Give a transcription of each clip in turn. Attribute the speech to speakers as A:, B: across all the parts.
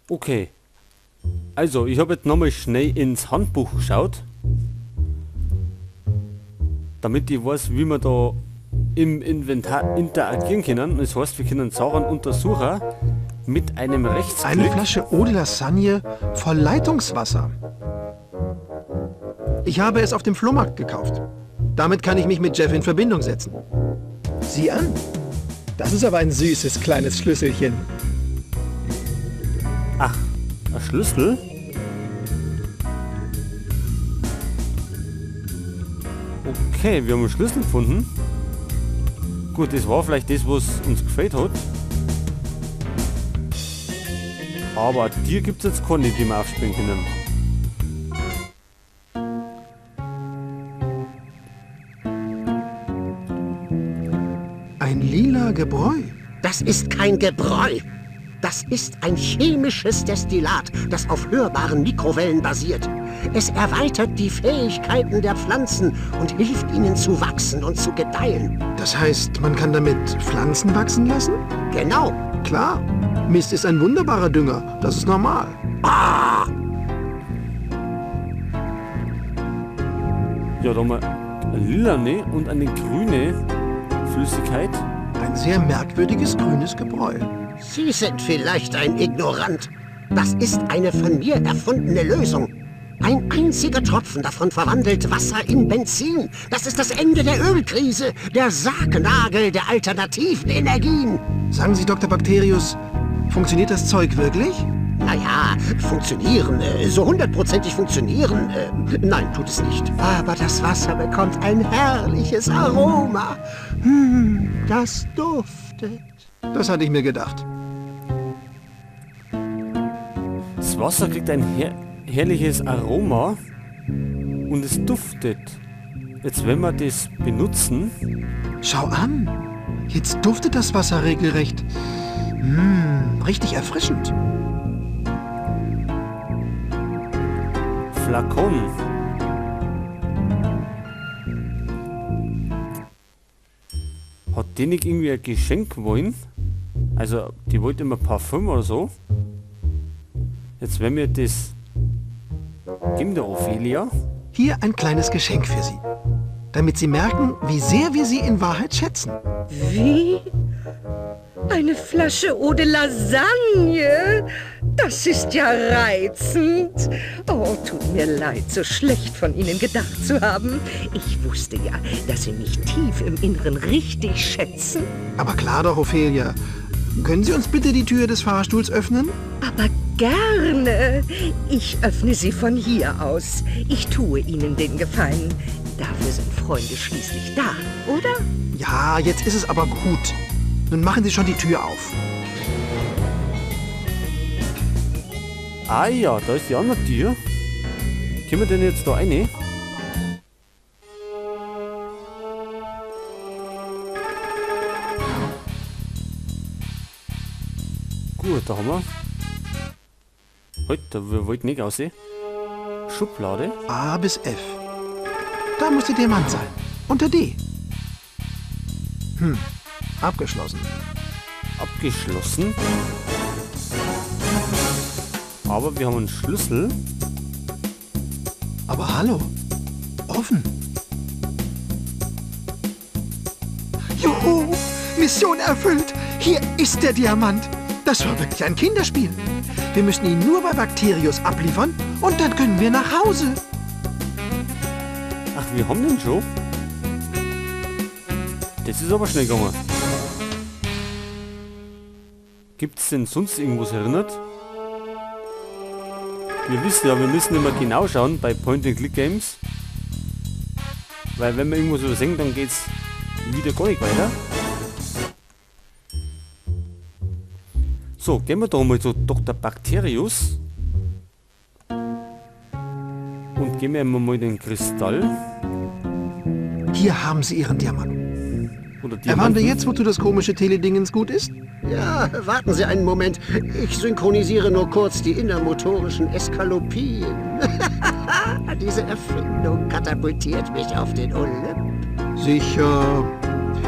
A: Okay. Also, ich habe jetzt nochmal schnell ins Handbuch geschaut. Damit ich weiß, wie wir da im Inventar interagieren können. Das heißt, wir können Sauron untersuchen mit einem Rechtsklick.
B: Eine Flasche Eau de la Sagne voll Leitungswasser. Ich habe es auf dem Flohmarkt gekauft. Damit kann ich mich mit Jeff in Verbindung setzen. Sieh an. Das ist aber ein süßes kleines Schlüsselchen.
A: Ach, ein Schlüssel? Okay, wir haben einen Schlüssel gefunden. Gut, das war vielleicht das, was uns gefällt hat. Aber dir gibt es jetzt keine, die wir aufspielen können.
B: Ein lila Gebräu.
C: Das ist kein Gebräu. Das ist ein chemisches Destillat, das auf hörbaren Mikrowellen basiert. Es erweitert die Fähigkeiten der Pflanzen und hilft ihnen zu wachsen und zu gedeihen.
B: Das heißt, man kann damit Pflanzen wachsen lassen?
C: Genau.
B: Klar. Mist ist ein wunderbarer Dünger. Das ist normal.
C: Ah!
A: Ja, da haben wir eine lilane und eine grüne Flüssigkeit.
B: Ein sehr merkwürdiges grünes Gebräu.
C: Sie sind vielleicht ein Ignorant. Das ist eine von mir erfundene Lösung. Ein einziger Tropfen davon verwandelt Wasser in Benzin. Das ist das Ende der Ölkrise, der Sargnagel der alternativen Energien.
B: Sagen Sie, Dr. Bakterius, funktioniert das Zeug wirklich?
C: Naja, funktionieren, so hundertprozentig funktionieren, nein, tut es nicht. Aber das Wasser bekommt ein herrliches Aroma. Das duftet.
B: Das hatte ich mir gedacht.
A: Das Wasser kriegt ein herrliches Aroma und es duftet. Jetzt, wenn wir das benutzen...
B: Schau an, jetzt duftet das Wasser regelrecht. Richtig erfrischend.
A: Flakon. Hat die nicht irgendwie ein Geschenk wollen? Also, die wollte immer Parfüm oder so. Jetzt, wenn wir das... Geben der Ophelia.
B: Hier ein kleines Geschenk für Sie. Damit Sie merken, wie sehr wir Sie in Wahrheit schätzen.
D: Wie? Eine Flasche Eau de Lasagne? Das ist ja reizend. Oh, tut mir leid, so schlecht von Ihnen gedacht zu haben. Ich wusste ja, dass Sie mich tief im Inneren richtig schätzen.
B: Aber klar doch, Ophelia. Können Sie uns bitte die Tür des Fahrstuhls öffnen?
D: Aber gerne. Ich öffne sie von hier aus. Ich tue Ihnen den Gefallen. Dafür sind Freunde schließlich da, oder?
B: Ja, jetzt ist es aber gut. Nun machen Sie schon die Tür auf.
A: Ah ja, da ist die andere Tür. Können wir denn jetzt da rein? Gut, da haben wir. Halt, wir wollten nicht aussehen. Schublade.
B: A bis F. Da muss der Diamant sein. Unter D. Abgeschlossen.
A: Abgeschlossen. Aber wir haben einen Schlüssel.
B: Aber hallo. Offen. Juhu! Mission erfüllt. Hier ist der Diamant. Das war wirklich ein Kinderspiel. Wir müssen ihn nur bei Bakterius abliefern und dann können wir nach Hause.
A: Ach, wir haben den schon? Das ist aber schnell gegangen. Gibt es denn sonst irgendwas erinnert? Wir wissen ja, wir müssen immer genau schauen bei Point-and-Click-Games. Weil wenn wir irgendwas übersehen, dann geht's wieder gar nicht weiter. So, gehen wir doch mal zu Dr. Bakterius. Und geben wir ihm mal den Kristall.
B: Hier haben Sie Ihren Diamant.
A: Oder
B: Erfahren
A: Diamanten.
B: wir jetzt, wozu das komische Teledingens gut ist?
C: Ja, warten Sie einen Moment. Ich synchronisiere nur kurz die innermotorischen Eskalopien. Diese Erfindung katapultiert mich auf den Olymp.
B: Sicher.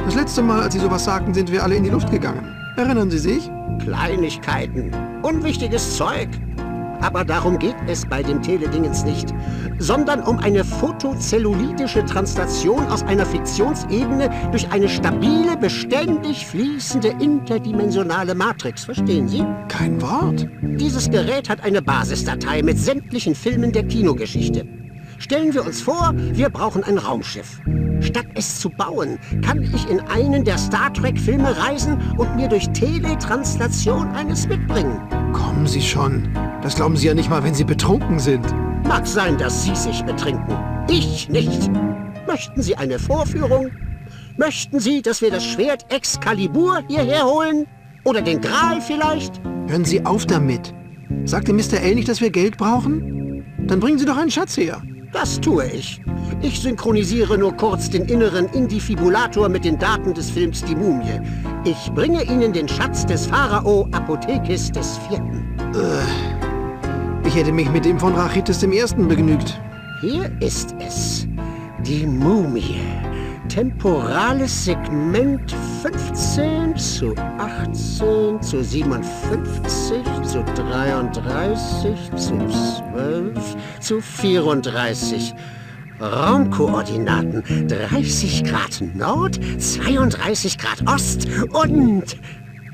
B: Das letzte Mal, als Sie sowas sagten, sind wir alle in die Luft gegangen. Erinnern Sie sich?
C: Kleinigkeiten, unwichtiges Zeug. Aber darum geht es bei dem Teledingens nicht, sondern um eine photozellulidische Translation aus einer Fiktionsebene durch eine stabile, beständig fließende interdimensionale Matrix. Verstehen Sie?
B: Kein Wort.
C: Dieses Gerät hat eine Basisdatei mit sämtlichen Filmen der Kinogeschichte. Stellen wir uns vor, wir brauchen ein Raumschiff. Statt es zu bauen, kann ich in einen der Star Trek-Filme reisen und mir durch Teletranslation eines mitbringen.
B: Kommen Sie schon. Das glauben Sie ja nicht mal, wenn Sie betrunken sind.
C: Mag sein, dass Sie sich betrinken. Ich nicht. Möchten Sie eine Vorführung? Möchten Sie, dass wir das Schwert Excalibur hierher holen? Oder den Gral vielleicht?
B: Hören Sie auf damit. Sagte Mr. L nicht, dass wir Geld brauchen? Dann bringen Sie doch einen Schatz her.
C: Das tue ich. Ich synchronisiere nur kurz den inneren Indifibulator mit den Daten des Films Die Mumie. Ich bringe Ihnen den Schatz des Pharao Apothekis IV.
B: Ich hätte mich mit dem von Rachitis I. begnügt.
C: Hier ist es. Die Mumie. Temporales Segment 15 zu 18 zu 57 zu 33 zu 12 zu 34. Raumkoordinaten 30 Grad Nord, 32 Grad Ost und...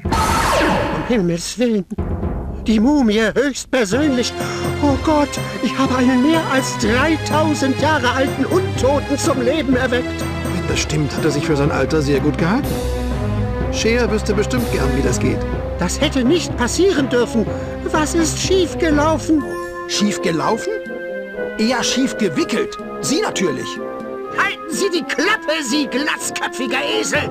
C: Um Himmels Willen. Die Mumie höchstpersönlich. Oh Gott, ich habe einen mehr als 3000 Jahre alten Untoten zum Leben erweckt.
B: Wenn das stimmt, hat er sich für sein Alter sehr gut gehalten. Shea wüsste bestimmt gern, wie das geht.
C: Das hätte nicht passieren dürfen. Was ist schiefgelaufen?
B: Schief gelaufen? Eher schief gewickelt. Sie natürlich.
C: Halten Sie die Klappe, Sie glatzköpfiger Esel!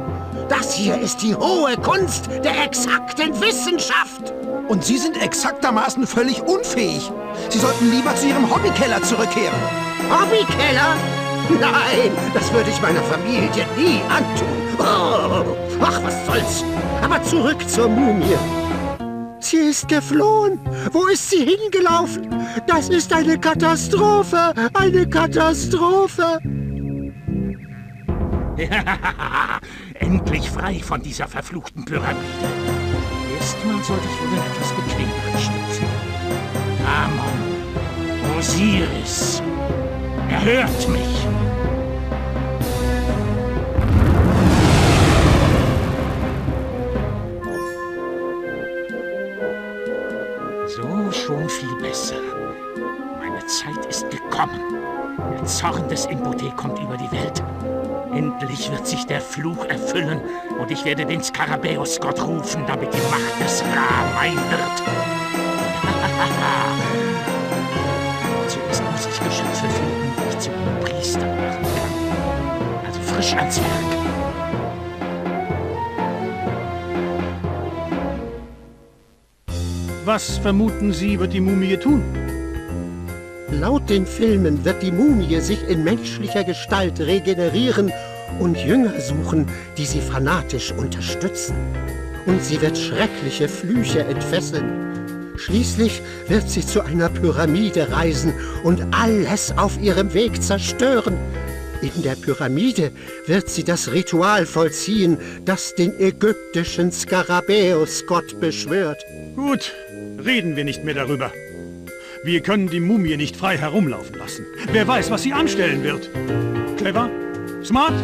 C: Das hier ist die hohe Kunst der exakten Wissenschaft.
B: Und Sie sind exaktermaßen völlig unfähig. Sie sollten lieber zu Ihrem Hobbykeller zurückkehren.
C: Hobbykeller? Nein, das würde ich meiner Familie nie antun. Oh, ach, was soll's. Aber zurück zur Mumie. Sie ist geflohen. Wo ist sie hingelaufen? Das ist eine Katastrophe. Eine Katastrophe.
E: Endlich frei von dieser verfluchten Pyramide. Erstmal sollte ich wohl etwas bequemer schlüpfen. Amon, Osiris, er hört mich. So schon viel besser. Meine Zeit ist gekommen. Der Zorn des Impoté kommt über die Welt. Endlich wird sich der Fluch erfüllen und ich werde den Skarabäusgott rufen, damit die Macht des Ra mein wird. Zuerst muss ich Geschöpfe finden, die ich zu einem Priester machen kann. Also frisch ans Werk.
F: Was vermuten Sie, wird die Mumie tun?
C: Laut den Filmen wird die Mumie sich in menschlicher Gestalt regenerieren und Jünger suchen, die sie fanatisch unterstützen. Und sie wird schreckliche Flüche entfesseln. Schließlich wird sie zu einer Pyramide reisen und alles auf ihrem Weg zerstören. In der Pyramide wird sie das Ritual vollziehen, das den ägyptischen Skarabäusgott beschwört.
F: Gut, reden wir nicht mehr darüber. Wir können die Mumie nicht frei herumlaufen lassen. Wer weiß, was sie anstellen wird. Clever? Smart?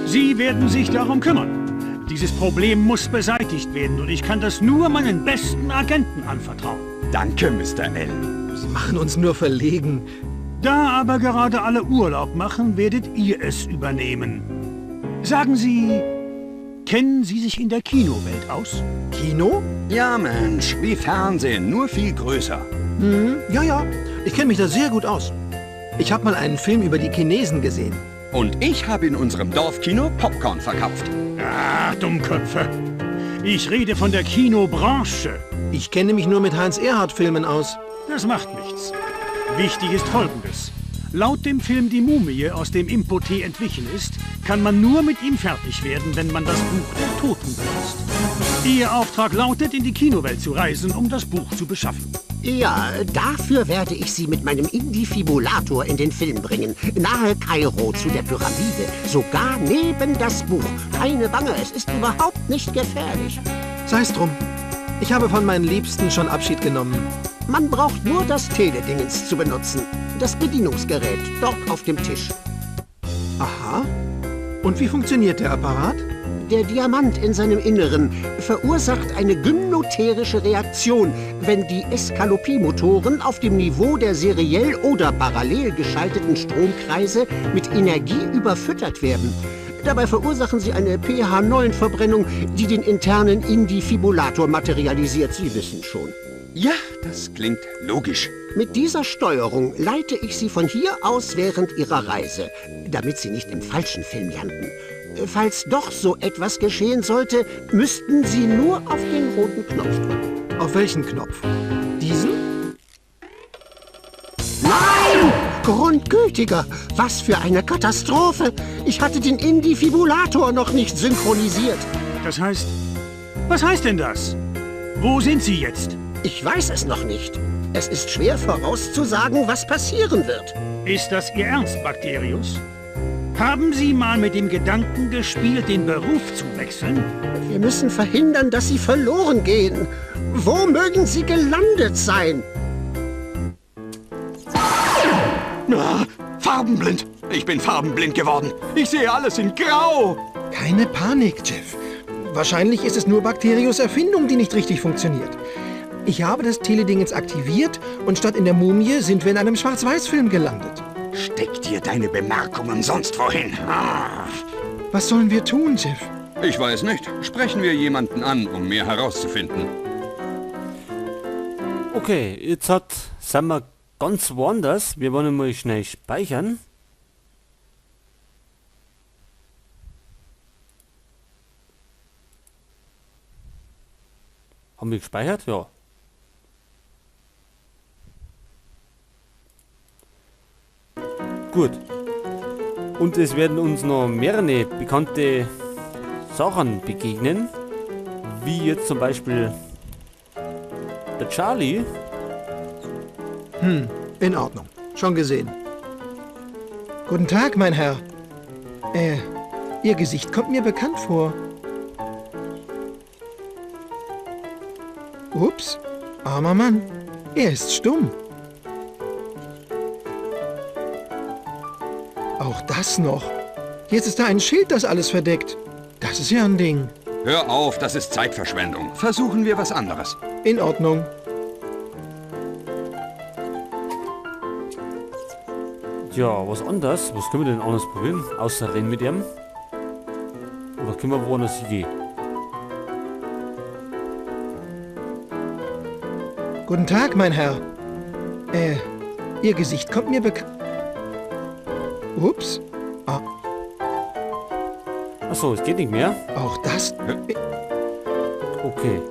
F: Sie werden sich darum kümmern. Dieses Problem muss beseitigt werden und ich kann das nur meinen besten Agenten anvertrauen.
G: Danke, Mr. L.
B: Sie machen uns nur verlegen.
F: Da aber gerade alle Urlaub machen, werdet ihr es übernehmen. Sagen Sie, kennen Sie sich in der Kinowelt aus?
B: Kino?
G: Ja, Mensch, wie Fernsehen, nur viel größer.
B: Ja, ich kenne mich da sehr gut aus. Ich habe mal einen Film über die Chinesen gesehen.
G: Und ich habe in unserem Dorfkino Popcorn verkauft.
F: Ah, Dummköpfe. Ich rede von der Kinobranche.
B: Ich kenne mich nur mit Heinz-Erhardt-Filmen aus.
F: Das macht nichts. Wichtig ist Folgendes. Laut dem Film Die Mumie, aus dem Impoté entwichen ist, kann man nur mit ihm fertig werden, wenn man das Buch der Toten benutzt. Ihr Auftrag lautet, in die Kinowelt zu reisen, um das Buch zu beschaffen.
C: Ja, dafür werde ich Sie mit meinem Indifibulator in den Film bringen. Nahe Kairo zu der Pyramide. Sogar neben das Buch. Keine Bange, es ist überhaupt nicht gefährlich.
B: Sei's drum. Ich habe von meinen Liebsten schon Abschied genommen.
C: Man braucht nur das Teledingens zu benutzen. Das Bedienungsgerät, dort auf dem Tisch.
B: Aha. Und wie funktioniert der Apparat?
C: Der Diamant in seinem Inneren verursacht eine gymnoterische Reaktion, wenn die Eskalopie-Motoren auf dem Niveau der seriell oder parallel geschalteten Stromkreise mit Energie überfüttert werden. Dabei verursachen sie eine pH-9-Verbrennung, die den internen Indifibrillator materialisiert. Sie wissen schon.
G: Ja, das klingt logisch.
C: Mit dieser Steuerung leite ich Sie von hier aus während Ihrer Reise, damit Sie nicht im falschen Film landen. Falls doch so etwas geschehen sollte, müssten Sie nur auf den roten Knopf drücken.
B: Auf welchen Knopf? Diesen?
C: Nein! Grundgültiger! Was für eine Katastrophe! Ich hatte den Indifibrillator noch nicht synchronisiert.
F: Das heißt... Was heißt denn das? Wo sind Sie jetzt?
C: Ich weiß es noch nicht. Es ist schwer vorauszusagen, was passieren wird.
F: Ist das Ihr Ernst, Bakterius? Haben Sie mal mit dem Gedanken gespielt, den Beruf zu wechseln?
C: Wir müssen verhindern, dass Sie verloren gehen. Wo mögen Sie gelandet sein?
G: Na, farbenblind. Ich bin farbenblind geworden. Ich sehe alles in Grau.
B: Keine Panik, Jeff. Wahrscheinlich ist es nur Bakterius Erfindung, die nicht richtig funktioniert. Ich habe das Teledingens aktiviert und statt in der Mumie sind wir in einem Schwarz-Weiß-Film gelandet.
G: Steck dir deine Bemerkungen sonst wohin.
B: Was sollen wir tun, Jeff?
G: Ich weiß nicht. Sprechen wir jemanden an, um mehr herauszufinden.
A: Okay, jetzt sind wir ganz woanders. Wir wollen mal schnell speichern. Haben wir gespeichert? Ja. Gut. Und es werden uns noch mehrere bekannte Sachen begegnen. Wie jetzt zum Beispiel der Charlie.
B: In Ordnung. Schon gesehen. Guten Tag, mein Herr. Ihr Gesicht kommt mir bekannt vor. Ups, armer Mann. Er ist stumm. Auch das noch. Jetzt ist da ein Schild, das alles verdeckt. Das ist ja ein Ding.
G: Hör auf, das ist Zeitverschwendung. Versuchen wir was anderes.
B: In Ordnung.
A: Ja, was anderes? Was können wir denn anders probieren? Außer rennen mit ihm? Oder können wir woanders hingehen?
B: Guten Tag, mein Herr. Ihr Gesicht kommt mir bekannt. Ups.
A: Achso, es geht nicht mehr.
B: Auch das.
A: Okay.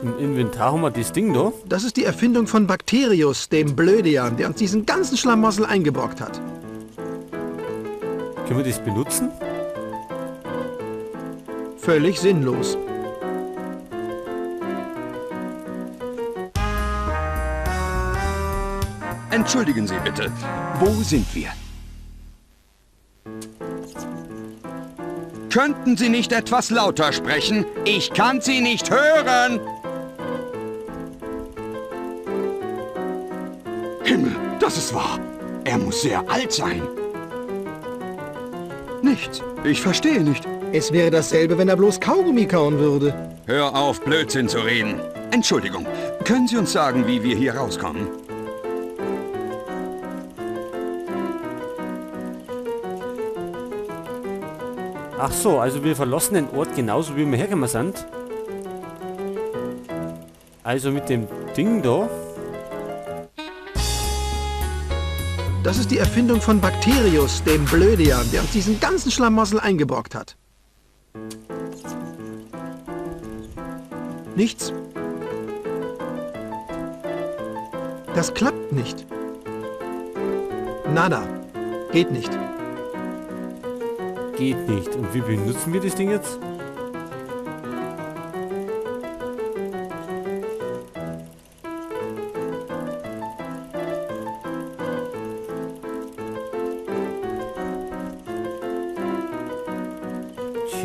A: Im Inventar haben wir das Ding da.
B: Das ist die Erfindung von Bakterius, dem Blödian, der uns diesen ganzen Schlamassel eingebrockt hat.
A: Können wir das benutzen?
B: Völlig sinnlos.
G: Entschuldigen Sie bitte. Wo sind wir? Könnten Sie nicht etwas lauter sprechen? Ich kann Sie nicht hören. Himmel, das ist wahr. Er muss sehr alt sein. Nichts. Ich verstehe nicht.
B: Es wäre dasselbe, wenn er bloß Kaugummi kauen würde.
G: Hör auf, Blödsinn zu reden. Entschuldigung, können Sie uns sagen, wie wir hier rauskommen?
A: Ach so, also wir verlassen den Ort genauso wie wir hergekommen sind. Also mit dem Ding da.
B: Das ist die Erfindung von Bakterius, dem Blödian, der uns diesen ganzen Schlamassel eingebrockt hat. Nichts. Das klappt nicht. Nada. Geht nicht.
A: Geht nicht. Und wie benutzen wir das Ding jetzt?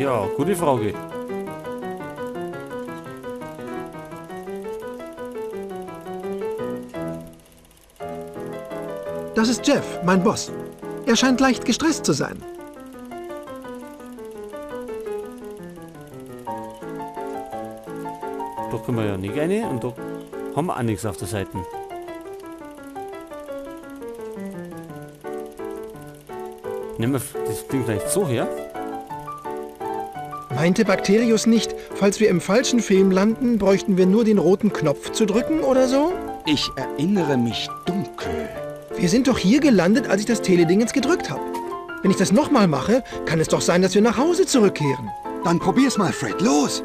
A: Tja, gute Frage.
B: Das ist Jeff, mein Boss. Er scheint leicht gestresst zu sein.
A: Da können wir ja nicht rein und da haben wir auch nichts auf der Seite. Nehmen wir das Ding vielleicht so her.
B: Meinte Bakterius nicht, falls wir im falschen Film landen, bräuchten wir nur den roten Knopf zu drücken oder so?
G: Ich erinnere mich dunkel.
B: Wir sind doch hier gelandet, als ich das Teledingens gedrückt habe. Wenn ich das nochmal mache, kann es doch sein, dass wir nach Hause zurückkehren.
G: Dann probier's mal, Fred. Los!